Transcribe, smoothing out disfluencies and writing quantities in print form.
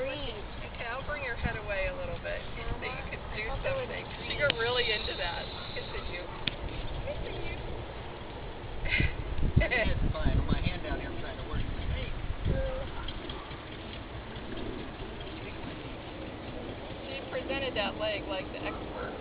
breathe. Okay, I'll bring your head away a little bit so you can do something. You go really into that. Continue. Continue. That's fine. My hand down here trying to work my knee. She presented that leg like the expert.